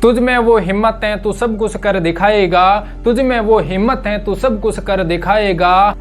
तुझ में वो हिम्मत है तू सब कुछ कर दिखाएगा, तुझ में वो हिम्मत है तू सब कुछ कर दिखाएगा।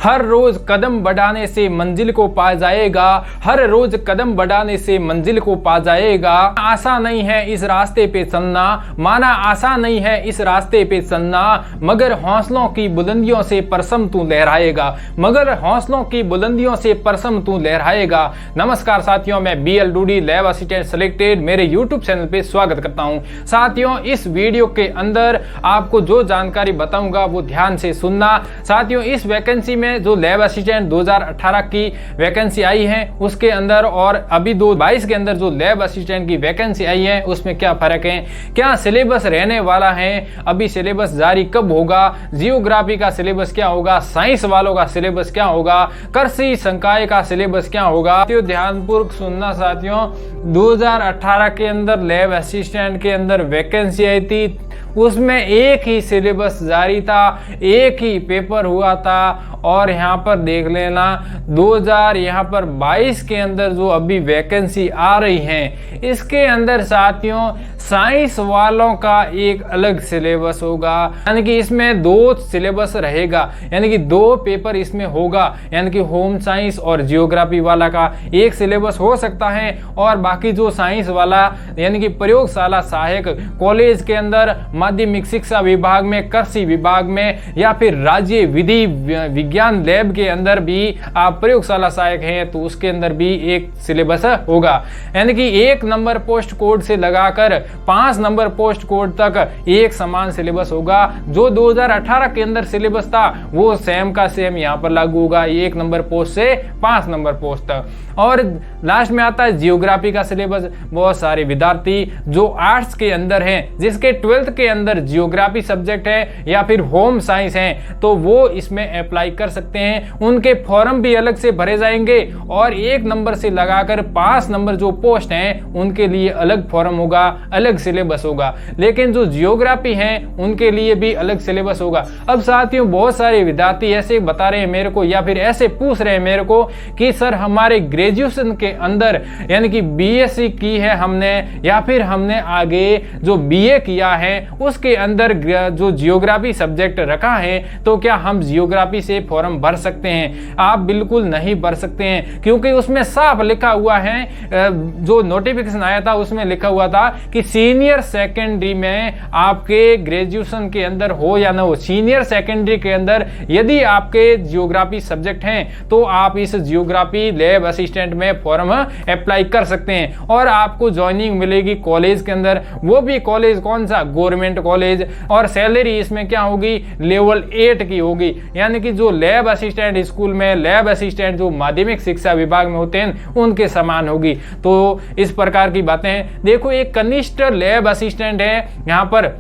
हर रोज कदम बढ़ाने से मंजिल को पा जाएगा, हर रोज कदम बढ़ाने से मंजिल को पा जाएगा। आशा नहीं है इस रास्ते पे चलना, माना आशा नहीं है इस रास्ते पे चलना, मगर हौसलों की बुलंदियों से परसम तू लहराएगा, मगर हौसलों की बुलंदियों से परसम तू लहराएगा। नमस्कार साथियों, मैं BL Dudi lab assistant selected मेरे YouTube चैनल पे स्वागत करता हूं। साथियों, इस वीडियो के अंदर आपको जो जानकारी बताऊंगा वो ध्यान से सुनना। साथियों, इस वैकेंसी में जो लैब असिस्टेंट 2018 की वैकेंसी आई है उसके अंदर और अभी 2022 के अंदर जो लैब असिस्टेंट की वैकेंसी आई है उसमें क्या फर्क है, क्या सिलेबस रहने वाला है, अभी सिलेबस जारी कब होगा, जियोग्राफी का सिलेबस क्या होगा, साइंस वालों का सिलेबस क्या होगा, कृषि संकाय का सिलेबस क्या होगा। तो ध्यानपूर्वक सुनना साथियों, 2018 के अंदर लैब असिस्टेंट के अंदर वैकेंसी आई थी, उसमें एक ही सिलेबस जारी था, एक ही पेपर हुआ था। और यहाँ पर देख लेना 2022 के अंदर जो अभी वैकेंसी आ रही है इसके अंदर साथियों साइंस वालों का एक अलग सिलेबस होगा, यानी कि इसमें 2 सिलेबस रहेगा, यानी कि 2 पेपर इसमें होगा, यानी कि होम साइंस और जियोग्राफी वाला का एक सिलेबस हो सकता है और बाकी जो साइंस वाला यानी कि प्रयोगशाला सहायक कॉलेज के अंदर, माध्यमिक शिक्षा विभाग में, कृषि विभाग में या फिर राज्य विधि विज्ञान लैब के अंदर भी आप प्रयोगशाला सहायक हैं तो उसके अंदर भी एक सिलेबस होगा, यानी कि 1 नंबर पोस्ट कोड से लगाकर 5 नंबर पोस्ट कोड तक एक समान सिलेबस होगा। जो 2018 के अंदर सिलेबस था वो सेम का सेम यहाँ पर लागू होगा, 1 नंबर पोस्ट से 5 नंबर पोस्ट तक। और लास्ट में आता है जियोग्राफी का सिलेबस। बहुत सारे विद्यार्थी जो आर्ट्स के अंदर हैं, जिसके 12th के अंदर जियोग्राफी सब्जेक्ट है या फिर होम साइंस है, तो वो इसमें अप्लाई कर सकते हैं। उनके फॉर्म भी अलग से भरे जाएंगे और 1 नंबर से लगाकर 5 नंबर जो पोस्ट हैं उनके लिए अलग फॉर्म होगा, अलग सिलेबस होगा। लेकिन जो जियोग्राफी हैं उनके लिए भी अलग सिलेबस होगा। अब साथियों, बहुत सारे विद्यार्थी ऐसे बता रहे हैं मेरे को या फिर ऐसे पूछ रहे हैं मेरे को कि सर हमारे ग्रेजुएशन के अंदर यानी कि BSc की है हमने या फिर हमने आगे जो BA किया है उसके अंदर जो जियोग्राफी सब्जेक्ट रखा है तो क्या हम जियोग्राफी से फॉर्म भर सकते हैं? आप बिल्कुल नहीं भर सकते हैं, क्योंकि उसमें साफ लिखा हुआ है, जो नोटिफिकेशन आया था उसमें लिखा हुआ था कि सीनियर सेकेंडरी में आपके ग्रेजुएशन के अंदर हो या ना हो, सीनियर सेकेंडरी के अंदर यदि आपके जियोग्राफी सब्जेक्ट हैं तो आप इस जियोग्राफी लैब असिस्टेंट में फॉर्म अप्लाई कर सकते हैं और आपको ज्वाइनिंग मिलेगी कॉलेज के अंदर। वो भी कॉलेज कौन सा? Government college. और सैलरी इसमें क्या होगी? लेवल 8 की होगी, यानी कि जो लैब असिस्टेंट स्कूल में, लैब असिस्टेंट जो माध्यमिक शिक्षा विभाग में होते हैं उनके समान होगी। तो इस प्रकार की बातें हैं। देखो, एक कनिष्ठ लैब असिस्टेंट है यहाँ पर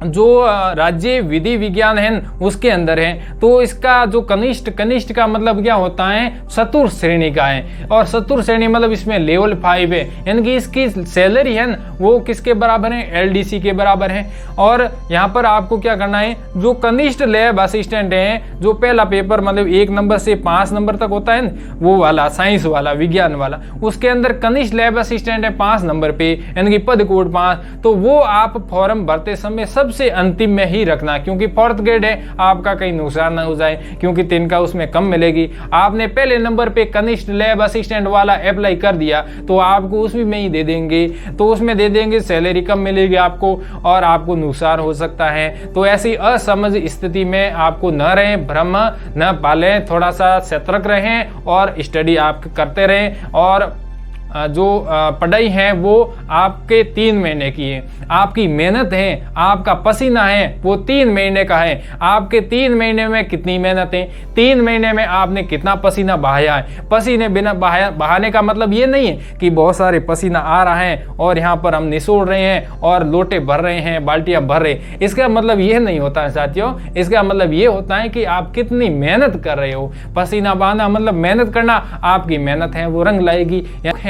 जो राज्य विधि विज्ञान है उसके अंदर है, तो इसका जो कनिष्ठ का मतलब क्या होता है? चतुर्थ श्रेणी का है। और चतुर्थ श्रेणी मतलब इसमें लेवल 5 है, यानी कि इसकी सैलरी है वो किसके बराबर है? LDC के बराबर है। और यहाँ पर आपको क्या करना है, जो कनिष्ठ लैब असिस्टेंट है, जो पहला पेपर मतलब 1 नंबर से 5 नंबर तक होता है वो वाला साइंस वाला, विज्ञान वाला, उसके अंदर कनिष्ठ लैब असिस्टेंट है 5 नंबर पे, यानी कि पद कोड 5। तो वो आप फॉर्म भरते समय सबसे अंतिम में ही रखना, क्योंकि 4th ग्रेड है, आपका कहीं नुकसान ना हो जाए, क्योंकि तिनका उसमें कम मिलेगी। आपने पहले नंबर पे कनिष्ठ लैब असिस्टेंट वाला अप्लाई कर दिया तो आपको उसमें में ही दे देंगे, तो उसमें दे देंगे, सैलरी कम मिलेगी आपको और आपको नुकसान हो सकता है। तो ऐसी असमझ स्थिति में आपको न रहें, भ्रम न पालें, थोड़ा सा सतर्क रहें और स्टडी आप करते रहें। और जो पढ़ाई है वो आपके 3 महीने की है, आपकी मेहनत है, आपका पसीना है वो 3 महीने का है। आपके 3 महीने में कितनी मेहनत है, 3 महीने में आपने कितना पसीना बहाया है। पसीने बिना बहाने का मतलब ये नहीं है कि बहुत सारे पसीना आ रहा है और यहाँ पर हम निचोड़ रहे हैं और लोटे भर रहे हैं, बाल्टियां भर रहे हैं। इसका मतलब ये नहीं होता है साथियों, इसका मतलब ये होता है कि आप कितनी मेहनत कर रहे हो। पसीना बहाना मतलब मेहनत करना, आपकी मेहनत है वो रंग लाएगी।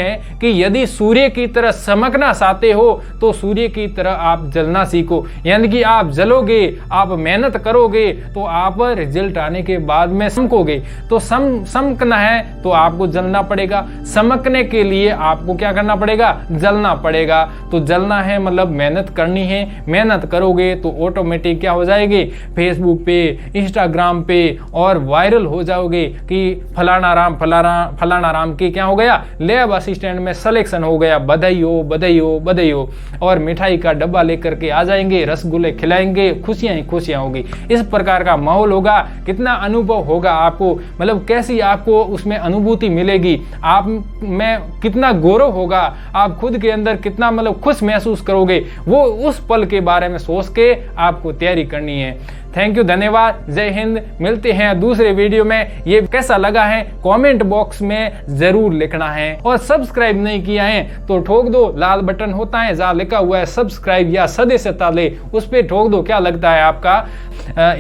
हैं कि यदि सूर्य की तरह चमकना चाहते हो तो सूर्य की तरह आप जलना सीखो, यानी कि आप जलोगे, आप मेहनत करोगे तो आप रिजल्ट आने के बाद में चमकोगे। तो चमकना है तो आपको जलना पड़ेगा, चमकने के लिए आपको क्या करना पड़ेगा, जलना पड़ेगा। तो जलना है मतलब मेहनत करनी है, मेहनत करोगे तो ऑटोमेटिक क्या हो जाएगी, फेसबुक पे, इंस्टाग्राम पे और वायरल हो जाओगे कि फलाना राम के क्या हो गया, लैब असिस्टेंट में सिलेक्शन हो गया, बधाई हो बधाई हो बधाई हो। और मिठाई का डब्बा लेकर के आ जाएंगे, रसगुल्ले खिलाएंगे, खुशियां ही खुशियां होगी। इस प्रकार का माहौल होगा। कितना अनुभव होगा आपको, मतलब कैसी आपको उसमें अनुभूति मिलेगी, आप में कितना गौरव होगा, आप खुद के अंदर कितना मतलब खुश महसूस करोगे, वो उस पल के बारे में सोच के आपको तैयारी करनी है। थैंक यू, धन्यवाद, जय हिंद। मिलते हैं दूसरे वीडियो में। ये कैसा लगा है कमेंट बॉक्स में जरूर लिखना है, और सब्सक्राइब नहीं किया है तो ठोक दो, लाल बटन होता है जहाँ लिखा हुआ है सब्सक्राइब या सदस्यता ले, उस पर ठोक दो। क्या लगता है आपका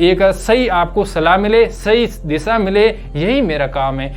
एक सही आपको सलाह मिले, सही दिशा मिले, यही मेरा काम है।